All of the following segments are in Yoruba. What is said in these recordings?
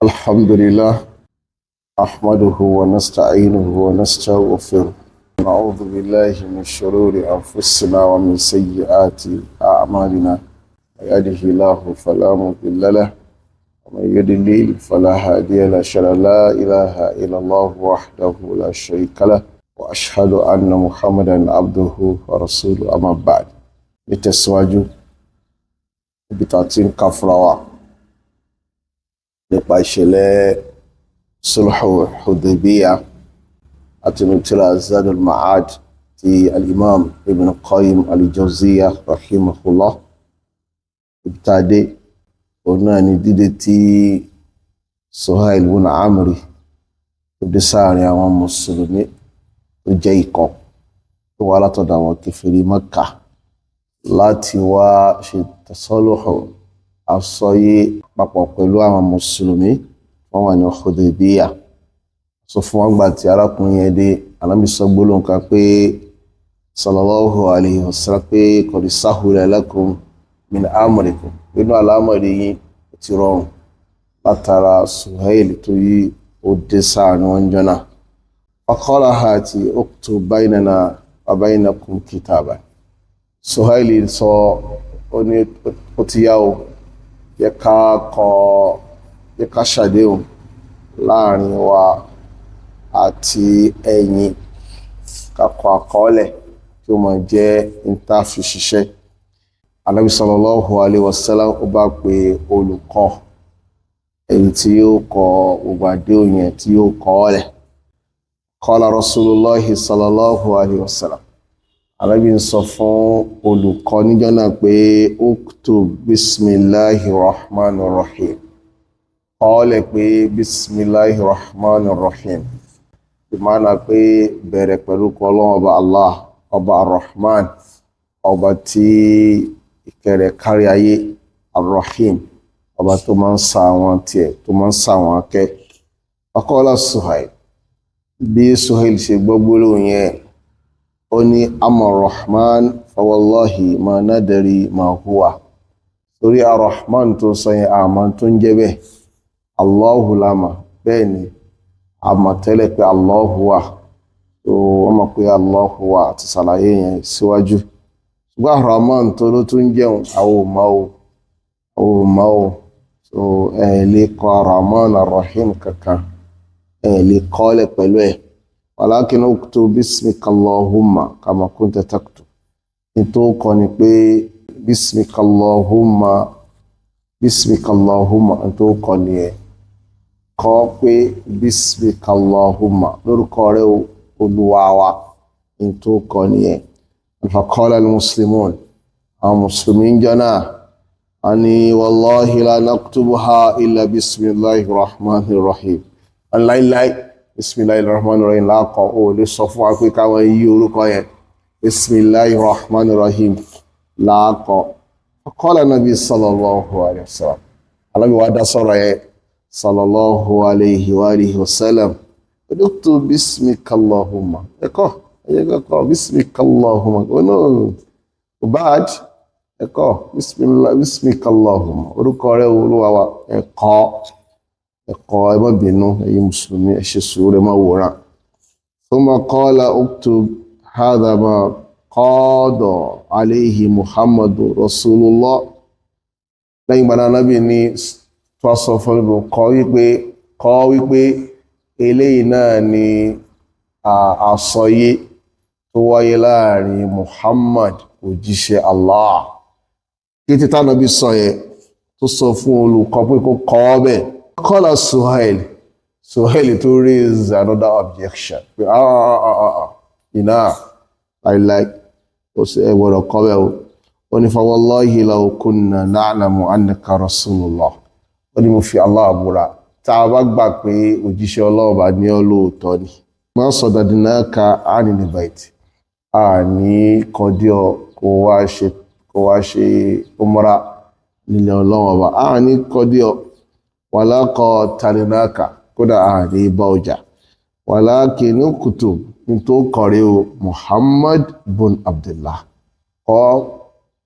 الحمد لله أحمده ونستعينه ونستغفره نعوذ بالله من شرور أنفسنا ومن سيئات أعمالنا من يهده الله فلا مضل له ومن يضلل فلا هادي له أشهد أن لا إله إلا الله وحده لا شريك له وأشهد أن محمدا عبده ورسوله أما بعد نتسواجو بتاعتين كفروا nípa ìṣẹ̀lẹ̀ sulhu Hudaybiyyah àti nùtírà Zaad al-Ma'ad ti al-Imam Ibn Qayyim al-Jawziyyah rahimahullah ìbítàdé òun náà ni dídé tí Suhail ibn Amri tó dé sáàrin àwọn mùsùlùmí tó jẹ́ ikọ̀ tó wá látọ̀dọ̀ àwọn kèfèrí Makkah láti wá ṣe tasọ́lùhù àsọyé papọ̀ pẹ̀lú àwọn mùsùlùmí wọ́n wà ní Hudaybiyyah sọ fún wọn gbà tí arákùnrin yẹn dé Ànábì sọ gbólóhùn kan pé sallallahu alayhi wa sallam pé qad sahula lakum min amrikum nínú àlámọ̀rí yín ti rọrùn látara Suhail tó yí ó dé sáàrin wọn jọ́nà faqala hati uktub baynana wa baynakum kitaban Suhail sọ ó ti yá o yẹ ká ṣàdéhùn láàrin wa àti ẹ̀yin ká kọ àkọọ́lẹ̀ tí ó máa jẹ́ ìntàfi ṣiṣẹ́. Ànábì sallallahu alaihi wasallam ó bá pe olùkọ́ èyí tí yóò kọ gbogbo àdéhùn yẹn tí yóò kọ ọ́lẹ̀. Qala Rasulullahi sallallahu alaihi wasallam. Ànábì ń sọ fún olùkọ́ níjọ́ náà pé uktub bismillahi rahmanir rahim kọ́ọ̀lẹ̀ pé bismillahi rahmanir rahim ìmáàna pé bẹ̀rẹ̀ pẹ̀lú Ọlọ́run ọba Allah ọba arrahman ọba tí ìkẹrẹ kárí ayé arrahim ọba tó máa ń sa àwọn tiẹ̀ tó máa ń sa àwọn akẹ́ ọkọ̀ọ́lá Suhail bí Suhail ṣe gbọ́ gbólóhùn yẹn ó ní amma rahman fawallahi ma nadari ma huwa torí arrahman tó sọ yẹn àmà tó ń jẹ́ bẹ́ẹ̀ allahu lama bẹ́ẹ̀ ni àmà tẹ́lẹ̀ pé allahu wa tó wọ́n mọ̀ pé allahu wa àti sàlàyé yẹn síwájú ṣùgbọ́n arrahman tó ló tún jẹun àwọn òmà o so lè kọ arrahman arrahim kankan lè kọ́lẹ̀ pẹ̀lú ẹ̀ ولكن اكتب باسمك اللهم كما كنت تكتب انتو كوني بي باسمك اللهم انتو كوني kọ pé باسمك اللهم lórúkọ rẹ̀ Olúwa wa انتو كوني فقال المسلمون المسلمين جنا اني والله لا نكتبها الا بسم الله الرحمن الرحيم الله bismillahirrahmanirrahim láàkọ̀ ó lè sọ fún wa pé káwọn yí orúkọ yẹn bismillahirrahmanirrahim láàkọ̀ qala nabi sallallahu alayhi wa sallam alábi wa dá sọ́rọ̀ yẹn sallallahu alayhi wa alihi wa sallam uduktu bismikallahumma ẹ̀kọ́ bismikallahumma ono bad ẹ̀kọ́ bismikallahumma orúkọ rẹ̀ Olúwa wa ẹ̀kọ́ ẹmọ́ bínú ẹ̀yin mùsùlùmí ẹ ṣe sùúrù má wòrán thumma qala uktub hadha ma qada alayhi muhammadu rasulullah lẹ́yìn gbàdá nábì ní tó sọ fún ìbò kọ́ wípé eléyìí náà ni àsọyé tó wáyé láàrin muhammad òjíṣẹ́ allah kí títà nábì sọ yẹn tó sọ fún olùkọ́ pé kó kọ́ bẹ́ẹ̀ Qala Suhail to raise another objection. I like to say what a call. Only for wallahi law kunna na'lamu annaka rasulullah. Only mo fi Allah búra. Tá bá gbà pé òjíṣẹ́ Ọlọ́run bá ní olóòótọ́ ni. Ma sadadnaka anil bait. Ní kọdíọ̀ kó wá ṣe umra nílé Ọlọ́run ọba. Ní kọdíọ̀ wàlákọ̀ tàlínáka kódà àrí bá ọjà wàlákì ní kùtù ní tó kọ̀rí o Muhammad bin Abdullah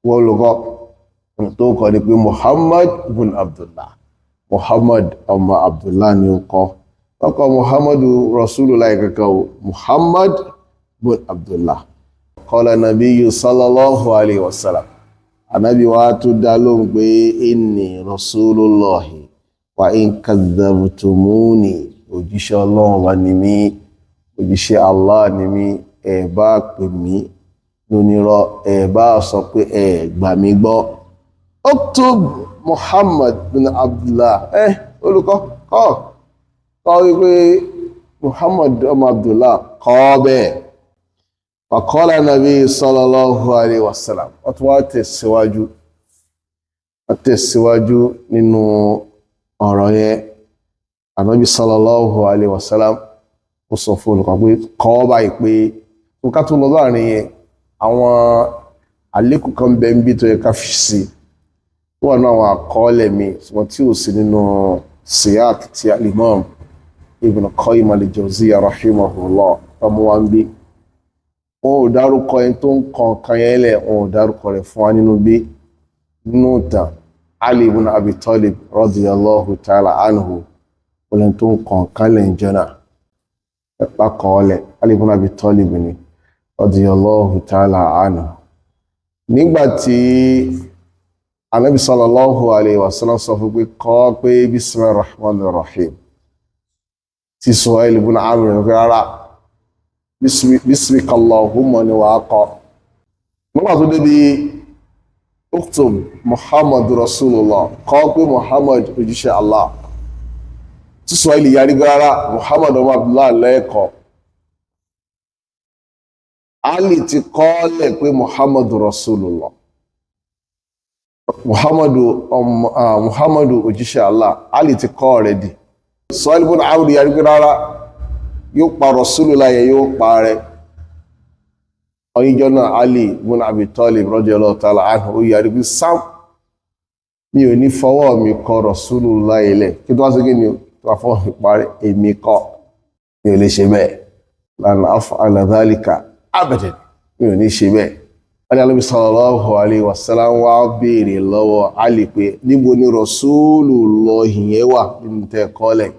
wọ́n lọ́gọ́ tó kọ̀rí pé Muhammad bin Abdullah Muhammad ọmọ Abdullah ni ó kọ ọkọ Muhammadu Rasulullah kankan o Muhammad bin Abdullah qala nabiyyu sallallahu alayhi wa sallam anabi wa tó dá lóhùn pé inni Rasulullahi wa in kadhabtumuni òjíṣẹ́ Ọlọ́run wa ni mí òjíṣẹ́ Allah ni mí ẹ bá pè mí lónírọ́ ẹ bá sọ pé ẹ gbà mí gbọ́ uktub Muhammad bin Abdullah olùkọ́ kọ́ wípé Muhammad ọmọ Abdullah kọ́ bẹ́ẹ̀ wàkọ́lá nàbí sallallahu alayhi wa sallam wọ́n tún wá tẹ̀síwájú nínú ọ̀rọ̀ yẹn ànábì sallallahu alayhi wa sallam ó sọ fún olùkọ́ pé kọ́ báyìí pé nǹkan tó lọ láàrin yẹn àwọn àlékún kan bẹ́ẹ̀ ń bí tó yẹ ká fi sí wọ́n náà àwọn àkọọ́lẹ̀ mi wọ́n tí ò sí nínú siyaq ti al-Imam Ibn Qayyim al-Jawziyya rahimahullah ọmọ wa ń bí wọn ò dárúkọ ẹni tó ń kan kan yẹn lẹ̀ wọn ò dárúkọ rẹ̀ fún wa nínú bí nínú ìtàn Ali ibn Abi Talib radiyallahu ta'ala anhu wọn tó ń kan kan lẹ̀ ń jẹ́nà ẹ̀pá kọ́ọ́lẹ̀ Ali ibn Abi Talib ni radiyallahu ta'ala anhu nígbàtí Ànábì sallallahu alayhi wa sallam sọ fún pé kọ́ pé bismillahir rahmanir rahim tí Suhail ibn Amr rẹ̀ rárá bismika Allahumma ni wà kọ́ nígbà tó débi uktub Muhammad Rasulullah kọ́ pé Muhammad òjíṣẹ́ Allah tí Suhail yarí rárá Muhammad ọmọ Abdullah lẹ́ẹ̀kọ́ Ali ti kọ́ lẹ̀ pé Muhammad Rasulullah Muhammadu òjíṣẹ́ Allah Ali ti kọ́ already Suhail ibn Amr yarí pé rárá yóò pa Rasulullah yẹ yóò pa rẹ̀ ọyíjọ́ náà Ali ibn Abi Talib radiyallahu ta'ala anhu ó yarí pé sam mi ò ní fọwọ́ mi kọ Rasulullah ilẹ̀ kí tó wá sí kí ni tó wá fọwọ́ mi parí èmi kọ́ mi ò lè ṣe bẹ́ẹ̀ lan af'ala dhalika abadan mi ò ní ṣe bẹ́ẹ̀ Ànábì sallallahu alayhi wa sallam wá béèrè lọ́wọ́ Ali pé níbo ni Rasulullah yẹn wà nínú tẹ́ kọ́lẹ̀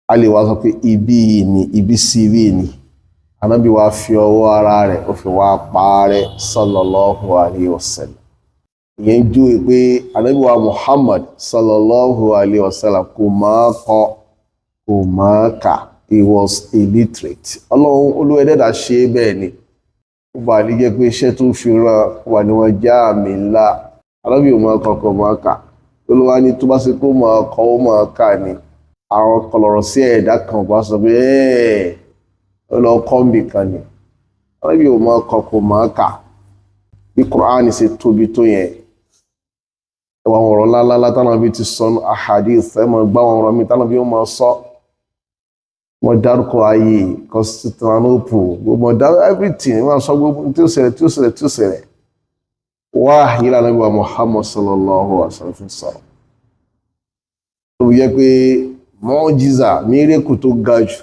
Ali wá sọ pé ibi ni ibi sí ibi ni Ànábì wá fi ọwọ́ ara rẹ̀ ó fi wá parẹ́ sallallahu alayhi wa sallam ìyẹn jú pé Ànábì wa Muhammad sallallahu alayhi wa sallam kò máa kọ kò máa kà he was illiterate Ọlọ́run olúwẹ̀dẹ́dà ṣe bẹ́ẹ̀ ni ó bá lè jẹ́ pé iṣẹ́ tó fi ràn wà ní wọn já àmì ńlá Ànábì ò máa kọ̀ọ̀kan máa kà Olúwa ní tó bá ṣe kó máa kọ́ ó máa kà ní àwọn kọlọ̀rọ̀ sí ẹ̀dá kan bá sọ pé ó lọ kọ́ǹbì kan ni Ànábì ò máa kọ̀ọ̀kan máa kà bí Kùránì ṣe tóbi tó yẹn ẹwà wọn ọ̀rọ̀ ńláńlá tánàbí ti sọ ahadith ẹ máa gbá wọn ọ̀rọ̀ mi tánàbí ó máa sọ wọ́n dárúkọ ayé Constantinople gbogbo dárúkọ everything wọ́n sọ gbogbo tí ó ṣẹlẹ̀ wá yíra Ànábì wa Muhammad sallallahu alaihi wasallam sọ̀rọ̀ tó yẹ pé mọ́jíza mírèkù tó ga jù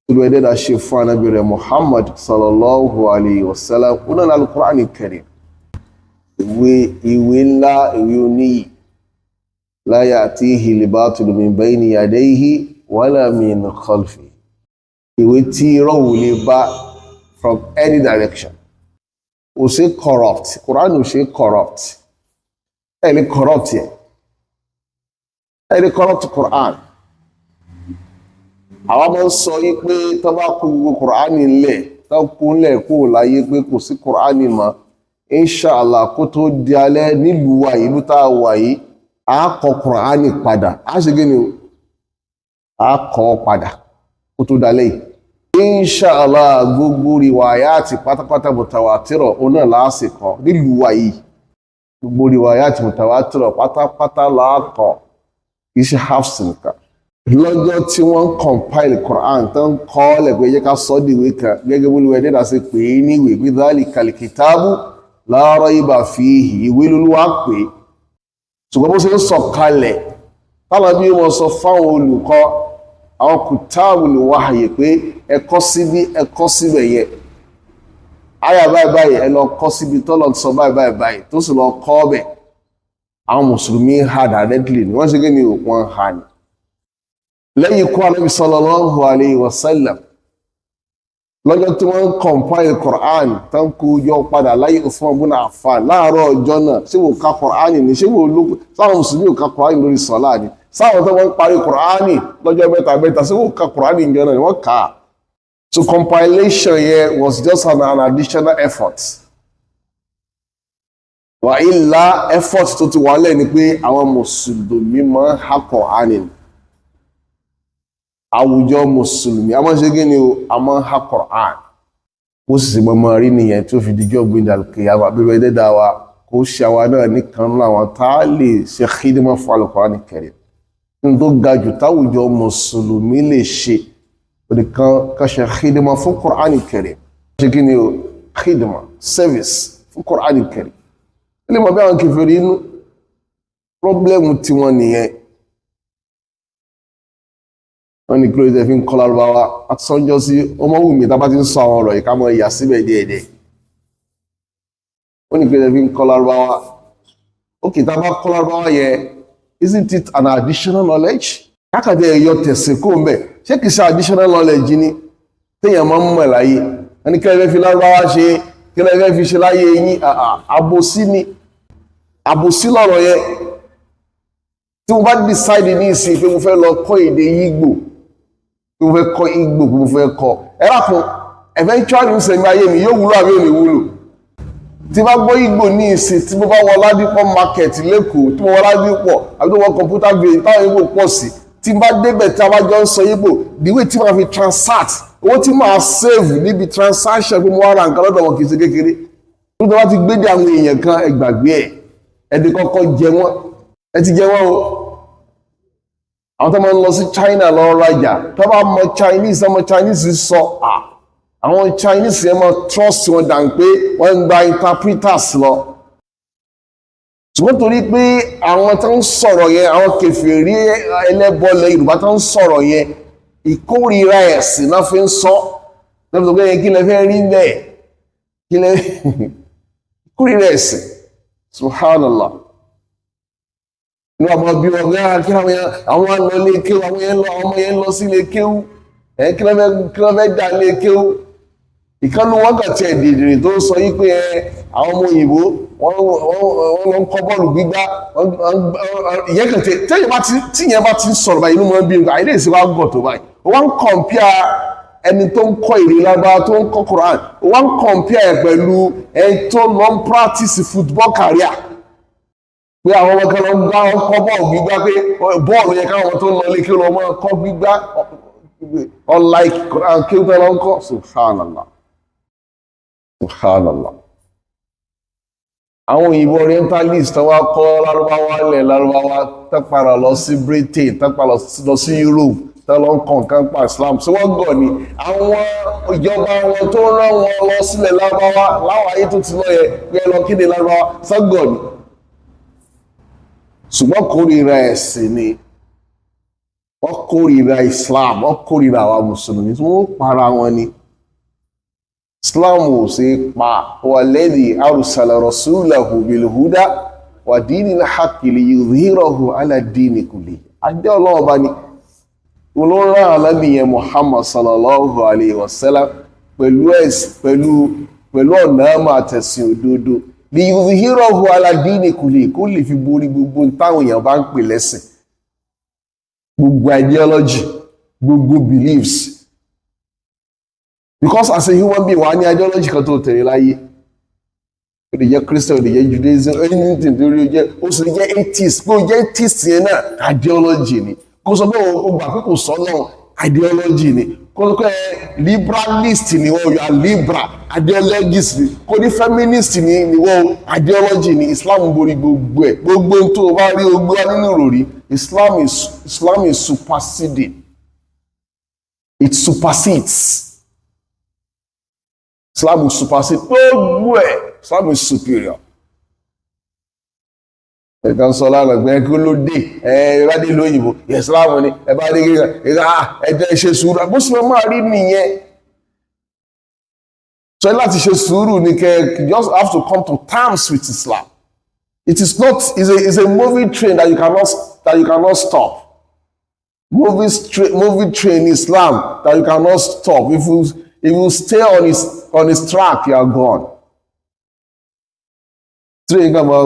tó lọ ẹ̀dẹ́dà ṣe fún Ànábì rẹ̀ Muhammad sallallahu alaihi wasallam ọ̀nà al-Qur'an al-Karim ìwé ńlá ìwé oníyì la ya'tihi al-batilu min bayni yadayhi wala min khalfi ìwé tí irọ́ ò lè bá from any direction ò ṣe corrupt Quran ò ṣe corrupt ẹni corrupt yẹ ẹni corrupt Quran àwọn ọmọ ń sọ yí pé tó bá kó gbogbo Quran nílẹ̀ tó kó nílẹ̀ kó láyé pé kò sí Quran mọ́ inshallah kó tó di alẹ́ nílùú wa ìlú tá a wà yìí a kọ Quran padà a ṣe gẹ́ni o a kọ́ padà kó tó dalẹ̀ inshallah gbogbo riwayati pátápátá mutawatirọ̀ ọ̀nà lásìkò nílùú wa yìí gbogbo riwayati mutawatirọ̀ pátápátá láàkọ́ iṣẹ́ hafs nìkan lọ́jọ́ tí wọ́n compile Quran tó ń kọ́ lẹ́gbẹ̀ẹ́ yẹ ká sọ́ dìwé kan gẹ́gẹ́ bó lùwẹ̀ dẹ́dà sí pé níwèé bí dhalikal kitabu la rayba fihi ìwé lolúwa pé ṣùgbọ́n bó ṣe ń sọ̀kalẹ̀ tálà bí wọ́n sọ fáwọn olùkọ́ àwọn kùtáàbù lè wáhàyè pé ẹ̀kọ́ síbí ẹ̀kọ́ síbẹ̀ yẹ àyà báyìí ẹ lọ kọ́ síbi tó lọ sọ báyìí tó sì lọ kọ́ ọbẹ̀ àwọn mùsùlùmí ha directly ni wọ́n ṣe kí ni wọ́n ha ni lẹ́yìn ikú Ànábì sallallahu alayhi wa sallam lọ́jọ́ tí wọ́n compile Quran tán kó yọ padà láyé Uthman ibn Affan láàárọ̀ ọjọ́ náà ṣé wò ká Quran ni ṣé wò ló sáwọn mùsùlùmí ò ká Quran lórí sọ́lá ni sáwọn tó wọ́n parí Quran lọ́jọ́ mẹ́ta ṣé wò ká Quran ìjọ náà ni wọ́n kà á. So compilation here was just an additional effort. Wà ilá effort tó ti wálẹ̀ ni pé àwọn mùsùlùmí máa ń ha Quran ni. Àwùjọ mùsùlùmí a máa ṣe kí ni o a máa ha Quran ó sì sì mọ́mọ́ rí nìyẹn tó fi dijọ́ gbìndàlùkìyàwó abẹ́rẹ́ dẹ́dà wa kó ṣe àwa náà nìkan láwọn tá a lè ṣe khidma fún Al-Qur'an Karim ní tó ga jù táwùjọ mùsùlùmí lè ṣe nìkan ká ṣe khidma fún Qur'an Karim ṣe kí ni o khidma service fún Qur'an Karim ilé mọ̀ bí àwọn kèfèrí inú pọ́blẹ́mù tiwọn nìyẹn wọ́n ní kí ló dé fi ń kọ́ lárúbáwá àti sọ́njọ́ sí ọmọ wù mí tá bá ti ń sọ àwọn ọ̀rọ̀ yìí ká mọ ìyà síbẹ̀ díẹ̀díẹ̀ wọ́n ní kí ló dé fi ń kọ́ lárúbáwá ókè tá bá kọ́ lárúbáwá yẹn isn't it an additional knowledge kákàtí ẹ̀yọ tẹ̀sí kó ń bẹ̀ ṣé kìí ṣe additional knowledge ni téèyàn máa ń mọ̀ láyé wọ́n ní kí ló dé fi lárúbáwá ṣe kí ló dé fi ṣe láyé yín àbòsí ni àbòsí lọ́rọ̀ yẹn tí mo bá decide ní ìsìn pé mo fẹ́ lọ kọ́ èdè Ìgbò mo fẹ́ kọ́ Ìgbò mo fẹ́ kọ́ ẹ̀rákùn eventually ń sẹ̀mí ayé mi yóò wúlò àbí ò ní wúlò tí bá gbọ́ Ìgbò ní ìsìn tí mo bá wọ Ládìpọ̀ market lẹ́kọ̀ọ́ tí mo wọ Ládìpọ̀ àbí tó wọ computer village táwọn Ìgbò pọ̀ sí tí bá débẹ̀ tí a bá jọ ń sọ Ìgbò the way tí màá fi transact owó tí màá save níbi transaction pé mo wá ra nǹkan lọ́dọ̀ wọn kì í ṣe kékeré tó tó bá ti gbé dé àwọn èèyàn kan ẹgbàgbé ẹ̀dì kọ́kọ́ jẹ wọ́n ẹ ti jẹ wọ́n o àwọn tó máa ń lọ sí China lọ rajà tó bá mọ Chinese ọmọ Chinese sọ àwọn Chinese yẹn máa trust wọn dàn pé wọ́n ń gba interpreters lọ ṣùgbọ́n torí pé àwọn tó ń sọ̀rọ̀ yẹn àwọn kèfèrí ẹlẹ́bọ̀lẹ̀ Yorùbá tó ń sọ̀rọ̀ yẹn ìkórìíra ẹ̀sìn náà fi ń sọ náà fi sọ pé kí lẹ fẹ́ rí bẹ́ẹ̀ kí lẹ ìkórìíra ẹ̀sìn subhanallah ní ọmọ bí wọn gbé kí àwọn lọ lé kéwú àwọn ọmọ yẹn lọ sí lé kéwú kí ló fẹ́ dá lé kéwú ìkànnì wákàtí ẹ̀dìdìrì tó sọ yí pé àwọn ọmọ òyìnbó wọ́n lọ ń kọ́ bọ́ọ̀lù gbígbá ìyẹn kàn tí ìyẹn bá ti sọ̀rọ̀ báyìí inú mọ́ bí nǹkan àìlè sí wá gọ̀ tó báyìí wọ́n ń kọ̀mpíà ẹni tó ń kọ́ èdè lágbára tó ń kọ́ Quran wọ́n ń kọ̀mpíà ẹ̀ pẹ̀lú ẹni tó lọ ń practice football career pé àwọn ọmọ kan lọ ń gbá wọn kọ́ bọ́ọ̀lù gbígbá pé bọ́ọ̀lù yẹn káwọn tó ń lọ lé kí lọ mọ́ kọ́ gbígbá unlike Quran kí ó tẹ́ lọ ń kọ́ subhanallah subhanallah àwọn òyìnbó orientalist tó wá kọ́ lárúbáwá lẹ̀ lárúbáwá tẹ́pàrà lọ sí Britain tẹ́pàrà lọ sí Europe tẹ́lọ ń kàn kan pa Islam tí wọ́n gọ̀ ni àwọn ìjọba wọn tó rán wọn lọ sílẹ̀ lárúbáwá láwọn ayé tó ti lọ yẹ pé lọ kéde lárúbáwá sọ́gọ̀ ni ṣùgbọ́n kórìíra ẹ̀sìn ni wọ́n kórìíra Islam wọ́n kórìíra àwa mùsùlùmí tí wọ́n para wọn ni Islam ò sí pa walladhi arsala rasulahu bilhuda wa dinil haqqi liyudhhirahu ala dini kullihi adé ọlọ́wọ́ bá ní olóńrà alábìyẹn Muhammad sallallahu alayhi wa sallam pẹ̀lú ọ̀nà àmà àtẹ̀sìn òdodo liyudhhirahu ala dini kullihi kó lè fi borí gbogbo táwọn èèyàn bá ń pè lẹ́sìn gbogbo ideology gbogbo beliefs because as a human being wà ní ideology kan tó tẹ̀lé láyé ó lè jẹ́ Christian ó lè jẹ́ Judaism anything tó rí ó sì lè jẹ́ atheist pé ó jẹ́ atheist yẹn náà ideology ni kó sọ pé ó gbà pé kò sọ náà ideology ni kó sọ pé liberalist ni wọ́n yọ liberal ideologist ni kó ní feminist ni wọ́n ideology ni Islam borí gbogbo ẹ̀ gbogbo tó o bá rí ogbó nínú ìròrí Islam is superseding it supersedes. Islam will supersede gbogbo ẹ̀ Islam is superior. Ẹ̀kan sọ lánàá gbẹ́ kí ló dé ìrádé lóyìnbó Islam ni ẹ̀bá dé gíga ẹ̀jẹ̀ ṣe sùúrù bó sì máa rí nìyẹn. So láti ṣe sùúrù ni kẹ́ just have to come to terms with Islam. It is not, it's a moving train that you cannot stop. Moving train Islam that you cannot stop. If you stay on his track, you are gone. Train kan máa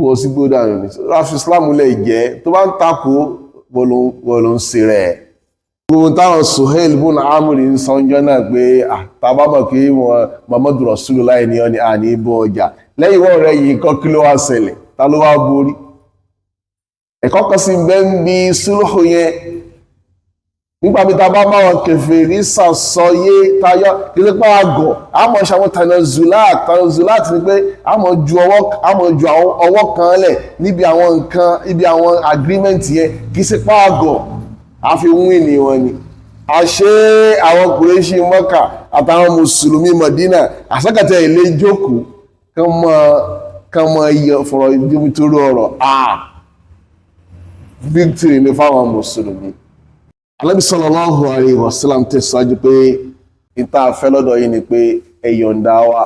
wọ sí gbódà ní. Ráfi Islam lè jẹ́ tó bá ń takò wọ́n ṣe rẹ̀. Gbogbo táwọn Suhail bun Amri ń sanjọ́ náà pé tàbá mọ̀ kí Muhammadu Rasulullah ní ọ́ni àní bọ́ ọjà. Lẹ́yìn wọ́n rẹ̀ yìí kọ́ kí ló wá ṣẹlẹ̀, ta ló wá borí. Ẹ̀kọ́ kan sí bẹ́ ń bí sulhu yẹn. Nígbà bí tàbá máa wọn kèfèrí sàsọyé tayọ kílé pa àgọ̀, a mọ̀ ṣàwọn tanazulat ni pé a mọ̀ ju ọwọ́ kan lẹ̀ níbi àwọn nǹkan, ibi àwọn agreement yẹn kì í ṣe pa àgọ̀, a fi wín ní wọn ni. A ṣe àwọn Kùrẹ́ṣì Mọ́kà àtàwọn Mùsùlùmí Mọ̀dínà àṣàkàtà ilé jókòó kan mọ iye fọ̀rọ̀ ìdímútóró ọ̀rọ̀ victory ní fáwọn Mùsùlùmí. Ànábì sallallahu alaihi wasallam tẹ̀síwájú pé ìta àfẹ́ lọ́dọ̀ yìí ni pé ẹ yọ̀ǹda wa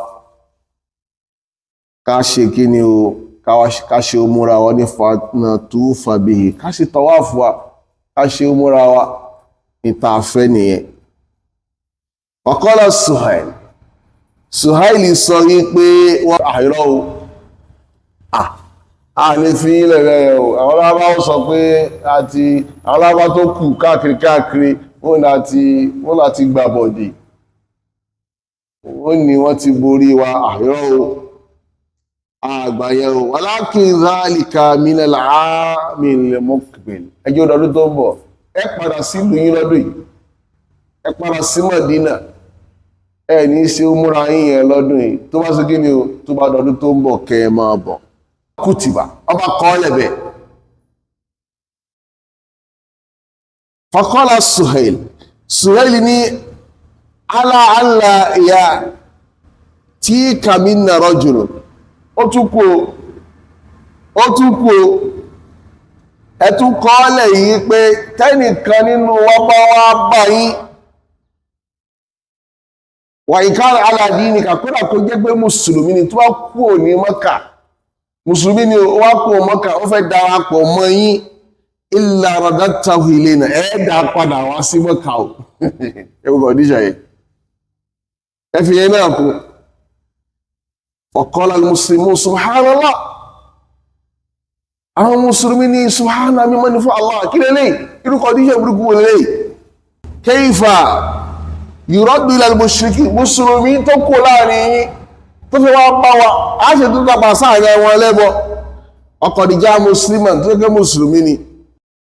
ká ṣe kí ni o ká ṣe umura wa ní fanatufa bihi, ká ṣe tawafu wa ká ṣe umura wa ìta àfẹ́ nìyẹn. Wa qala Suhail sọ wípé wọ́n àìrọ́ o a lè fi ilẹ̀ rẹ̀ o. Àwọn alábá ó sọ pé àwọn alábá tó kù káàkiri wọ́n láti gbà bọ̀dì, wọ́n ní wọ́n ti borí wa àìrọ́ o àgbáyẹ o. walakin dhalika minal aamil muqbil, ẹjọ́ ọdún tó ń bọ̀ ẹ padà sí ìlú yín lọ́dún yìí, ẹ padà sí Mọ̀dínà, ẹ ní ṣe umura yín yẹn lọ́dún yìí, tó bá sí kí ni o tó bá dọdún tó ń bọ̀ kẹ́ ẹ máa bọ̀. Kutiba ọba kọ́ lẹ́bẹ̀. Faqala Suhail ní ala ya tí kàmínà rajulun, ó tún kú ẹ̀tún kọ́ lẹ̀ yìí pé tẹ́nìkan nínú wa bá wá bá yín wà ìkára aládìí kàkúrà kó jẹ́ pé Mùsùlùmí ni tó wá kú ní Mọ́kà, Mùsùlùmí ni ó wá kú Mọ́kà, ó fẹ́ darapọ̀ mọ́ yín illa radadtahu ilayna, ẹ̀ẹ́dà padà wá sí Mọ́kà o. Ẹgbẹ̀gbẹ̀ ọdíṣà yìí ẹfì yẹn náà kú. Wa qala al-muslimun subhanallah, àwọn Mùsùlùmí ní subhana mímọ́ ní fún Allah, kí lélẹ̀ irúkọ̀ ọdíṣà burúkú lélẹ̀. Kayfa yuraddu ila al-mushrikin, Mùsùlùmí tó kú láàrin yín tó fi wá bá wa, a ṣe tó dápa sáàrẹ wọn lẹ́bọ. Ọkọ̀dìjá Musliman tó gẹ́ Mùsùlùmí ni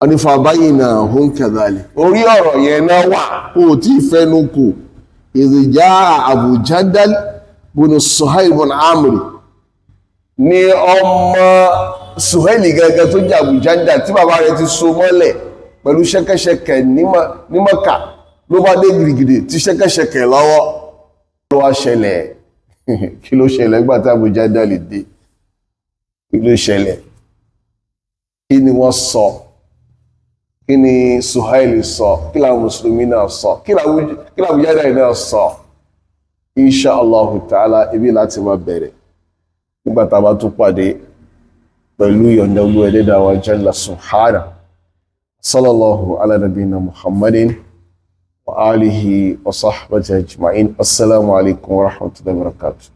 ọdífà báyìí náà hún kadhalik, orí ọ̀rọ̀ yẹn náà wà kó tí fẹ́nu kù. Ìrìjá Abu Jandal bunu Suhail bun Amri ni ọmọ Suhail gẹ́gẹ́ tó jẹ́ Abu Jandal tí bàbá rẹ̀ ti so mọ́lẹ̀ pẹ̀lú ṣẹ́kẹ́ṣẹkẹ̀ ní Mọ́kà, ló bá dé gìrìgìrì tí ṣẹ́kẹ́ṣẹkẹ̀ lọ́wọ́ ló wá ṣẹlẹ̀. Kí ló ṣẹlẹ̀ nígbà tí Abu Jandal dé? Kí ló ṣẹlẹ̀? Kí ni wọ́n sọ? Kí ni Suhail sọ? Kí làwọn Mùsùlùmí náà sọ? Kí làwọn Jandal náà sọ? Insha Allah ta'ala ibi láti máa bẹ̀rẹ̀ nígbà tá a bá tún pàdé pẹ̀lú ìyọ̀ǹda Olúwa Ẹlẹ́dàá wa Jalla subhanahu. Sallallahu ala nabiyina Muhammadin wa alihi wa sahbihi ajma'in. Assalamu alaikum wa rahmatullahi wa barakatuh.